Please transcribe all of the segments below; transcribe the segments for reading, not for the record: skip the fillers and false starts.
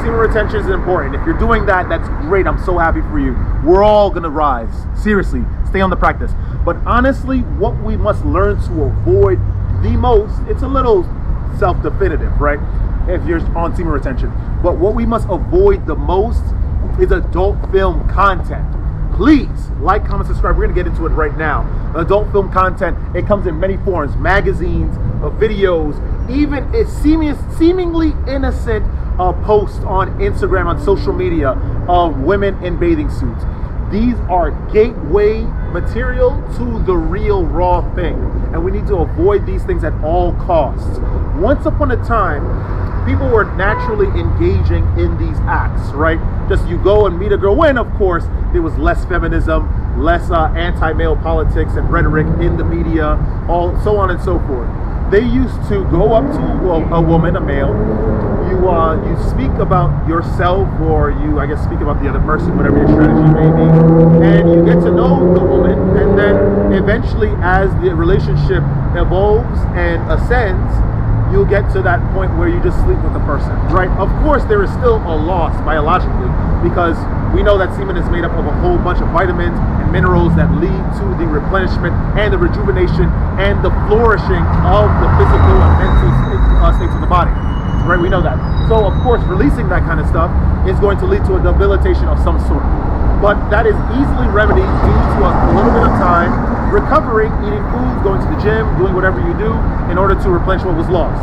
semen retention is important. If you're doing that, that's great. I'm so happy for you. We're all gonna rise. Seriously, stay on the practice. But honestly, what we must learn to avoid the most, it's a little self-definitive, right? If you're on semen retention. But what we must avoid the most is adult film content. Please like, comment, subscribe. We're gonna get into it right now. Adult film content, it comes in many forms: magazines, videos, even a seemingly innocent posts on Instagram, on social media of women in bathing suits. These are gateway material to the real raw thing, and we need to avoid these things at all costs. Once upon a time, people were naturally engaging in these acts, right? Just you go and meet a girl, when of course there was less feminism, less anti-male politics and rhetoric in the media, all so on and so forth. They used to go up to a woman, a male. You speak about yourself, or you, I guess, speak about the other person, whatever your strategy may be, and you get to know the woman, and then eventually, as the relationship evolves and ascends, you'll get to that point where you just sleep with the person, right? Of course, there is still a loss biologically, because we know that semen is made up of a whole bunch of vitamins and minerals that lead to the replenishment and the rejuvenation and the flourishing of the physical and mental states of the body, right? We know that. So, of course, releasing that kind of stuff is going to lead to a debilitation of some sort. But that is easily remedied due to a little bit of time, recovering, eating food, going to the gym, doing whatever you do in order to replenish what was lost.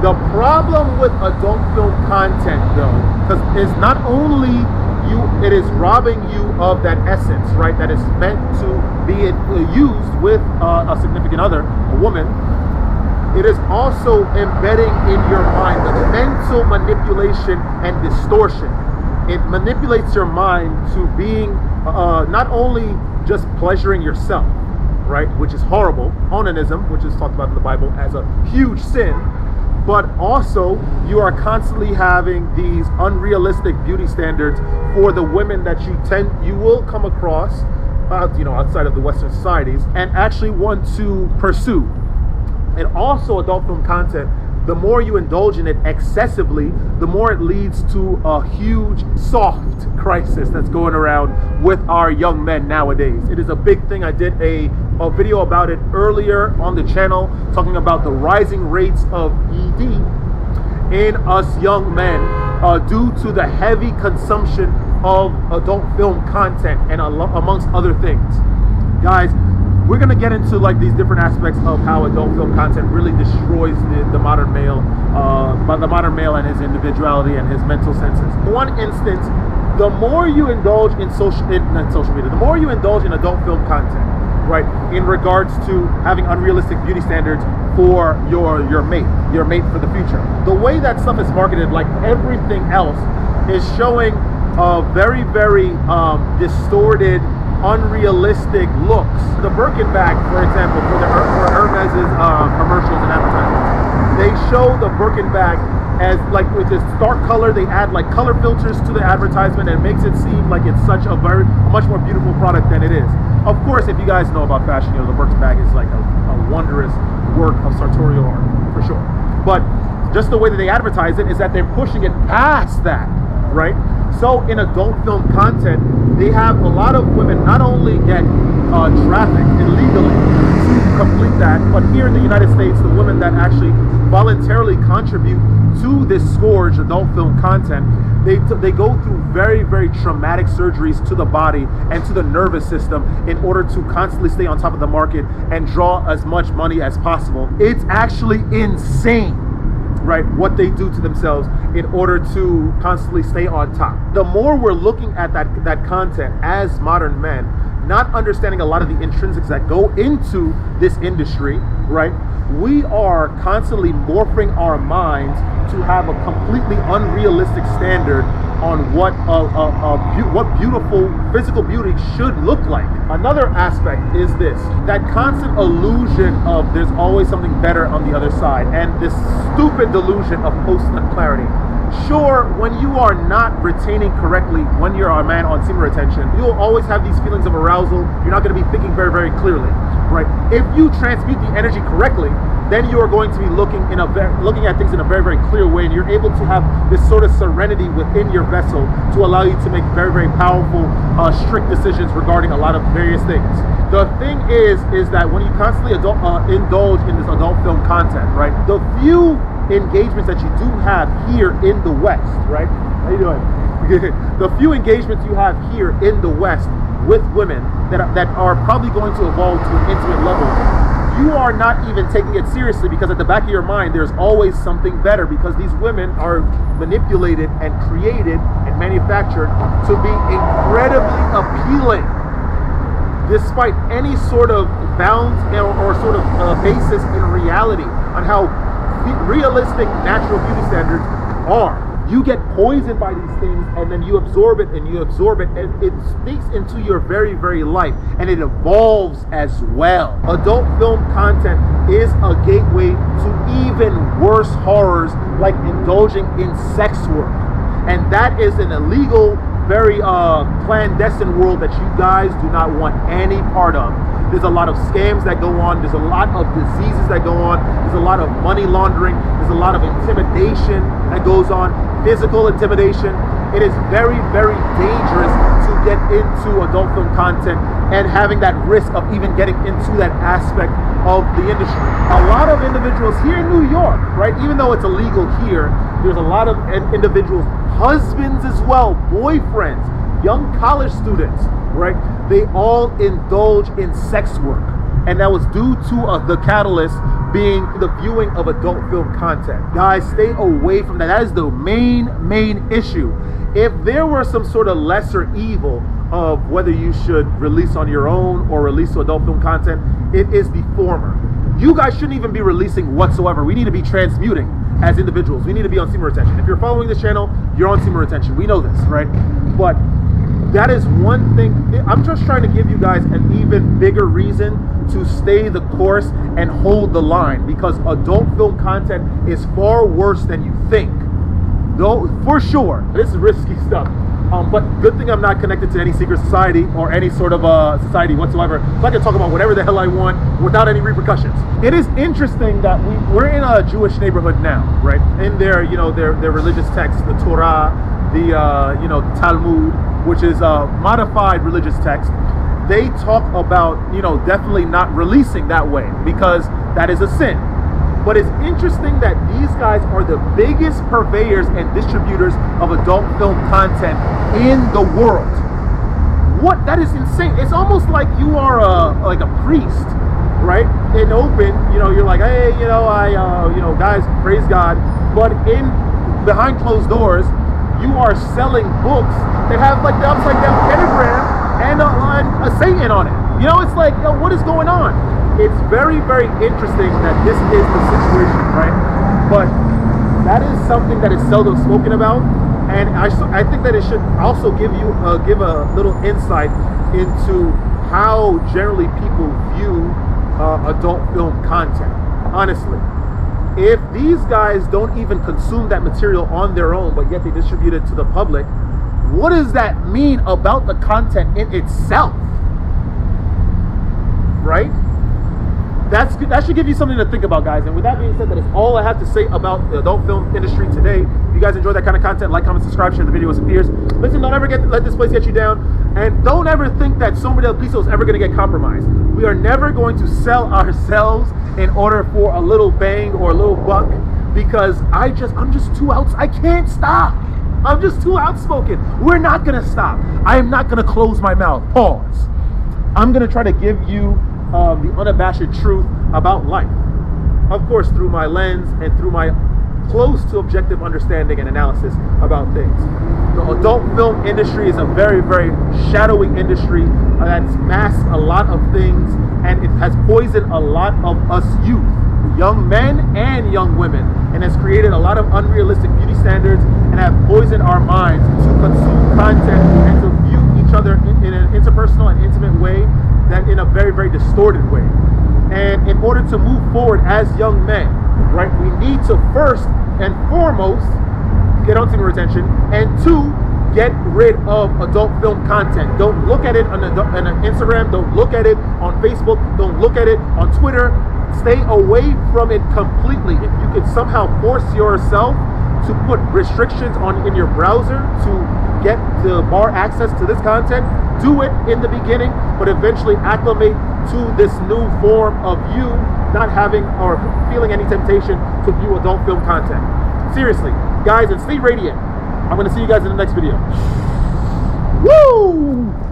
The problem with adult film content, though, because it's not only it is robbing you of that essence, right, that is meant to be used with a significant other, a woman. It is also embedding in your mind the mental manipulation and distortion. It manipulates your mind to being not only just pleasuring yourself, right, which is horrible, onanism, which is talked about in the Bible as a huge sin, but also you are constantly having these unrealistic beauty standards for the women that you will come across, outside of the Western societies, and actually want to pursue. And also adult film content, the more you indulge in it excessively, the more it leads to a huge soft crisis that's going around with our young men nowadays. It is a big thing. I did a video about it earlier on the channel, talking about the rising rates of ED in us young men due to the heavy consumption of adult film content and amongst other things. Guys, we're going to get into like these different aspects of how adult film content really destroys the modern male, and his individuality and his mental senses. One instance, the more you indulge in social media, the more you indulge in adult film content, right, in regards to having unrealistic beauty standards for your mate for the future. The way that stuff is marketed, like everything else, is showing very, very distorted, unrealistic looks. The Birkin bag, for example, for Hermes's commercials and advertisements, they show the Birkin bag as like with this dark color. They add like color filters to the advertisement and it makes it seem like it's such a much more beautiful product than it is. Of course, if you guys know about fashion, the Birkin bag is like a wondrous work of sartorial art for sure. But just the way that they advertise it is that they're pushing it past that, right? So in adult film content, they have a lot of women not only get trafficked illegally to complete that, but here in the United States, the women that actually voluntarily contribute to this scourge adult film content, they go through very, very traumatic surgeries to the body and to the nervous system in order to constantly stay on top of the market and draw as much money as possible. It's actually insane, right, what they do to themselves in order to constantly stay on top. The more we're looking at that content as modern men, not understanding a lot of the intrinsics that go into this industry, right, we are constantly morphing our minds to have a completely unrealistic standard on what beautiful physical beauty should look like. Another aspect is this, that constant illusion of there's always something better on the other side, and this stupid delusion of post-nut clarity. Sure, when you are not retaining correctly, when you're a man on semen retention, you'll always have these feelings of arousal. You're not going to be thinking very, very clearly, right? If you transmute the energy correctly, then you are going to be looking at things in a very, very clear way, and you're able to have this sort of serenity within your vessel to allow you to make very, very powerful, strict decisions regarding a lot of various things. The thing is that when you constantly indulge in this adult film content, right? The few engagements that you do have here in the West, right? How you doing? The few engagements you have here in the West with women that are probably going to evolve to an intimate level, you are not even taking it seriously, because at the back of your mind there's always something better, because these women are manipulated and created and manufactured to be incredibly appealing, despite any sort of bounds or sort of basis in reality on how realistic natural beauty standards are. You get poisoned by these things, and then you absorb it, and it speaks into your very, very life, and it evolves as well. Adult film content is a gateway to even worse horrors, like indulging in sex work, and that is an illegal, very clandestine world that you guys do not want any part of. There's a lot of scams that go on. There's a lot of diseases that go on. There's a lot of money laundering. There's a lot of intimidation that goes on, physical intimidation. It is very, very dangerous to get into adult film content and having that risk of even getting into that aspect of the industry. A lot of individuals here in New York, right, even though it's illegal here, there's a lot of individuals, husbands as well, boyfriends, young college students, right? They all indulge in sex work, and that was due to the catalyst being the viewing of adult film content. Guys, stay away from that. That is the main issue. If there were some sort of lesser evil of whether you should release on your own or release to adult film content, it is the former. You guys shouldn't even be releasing whatsoever. We need to be transmuting as individuals. We need to be on semen retention. If you're following this channel, you're on semen retention. We know this, right? But that is one thing. I'm just trying to give you guys an even bigger reason to stay the course and hold the line, because adult film content is far worse than you think. Though, for sure, this is risky stuff. But good thing I'm not connected to any secret society or any sort of society whatsoever, so I can talk about whatever the hell I want without any repercussions. It is interesting that we're in a Jewish neighborhood now, right? In their, their religious texts, the Torah, the the Talmud, which is a modified religious text, they talk about, definitely not releasing that way, because that is a sin. But it's interesting that these guys are the biggest purveyors and distributors of adult film content in the world. What? That is insane. It's almost like you are like a priest, right? In open, you're like, hey, guys, praise God. But behind closed doors, you are selling books that have like the upside down pentagram and a Satan on it. It's like, what is going on? It's very, very interesting that this is the situation, right? But that is something that is seldom spoken about, and I think that it should also give a little insight into how generally people view adult film content. Honestly, if these guys don't even consume that material on their own, but yet they distribute it to the public, what does that mean about the content in itself? Right? That should give you something to think about, guys. And with that being said, that is all I have to say about the adult film industry today. If you guys enjoy that kind of content, like, comment, subscribe, share the video with some peers. Listen, don't ever let this place get you down. And don't ever think that Somos del Piso is ever going to get compromised. We are never going to sell ourselves in order for a little bang or a little buck, because I'm just too I can't stop. I'm just too outspoken. We're not going to stop. I am not going to close my mouth. Pause. I'm going to try to give you the unabashed truth about life, of course, through my lens and through my close to objective understanding and analysis about things. The adult film industry is a very, very shadowy industry that's masked a lot of things, and it has poisoned a lot of us youth, young men and young women, and has created a lot of unrealistic beauty standards and have poisoned our minds to consume content and to view each other in an interpersonal and intimate way, that in a very, very distorted way. And in order to move forward as young men, right, we need to first and foremost get on Semen retention, and 2, get rid of adult film content. Don't look at it on Instagram. Don't look at it on Facebook. Don't look at it on Twitter. Stay away from it completely. If you could somehow force yourself to put restrictions in your browser to get the bar access to this content, do it in the beginning, but eventually acclimate to this new form of you not having or feeling any temptation to view adult film content. Seriously, guys, and stay radiant. I'm going to see you guys in the next video. Woo!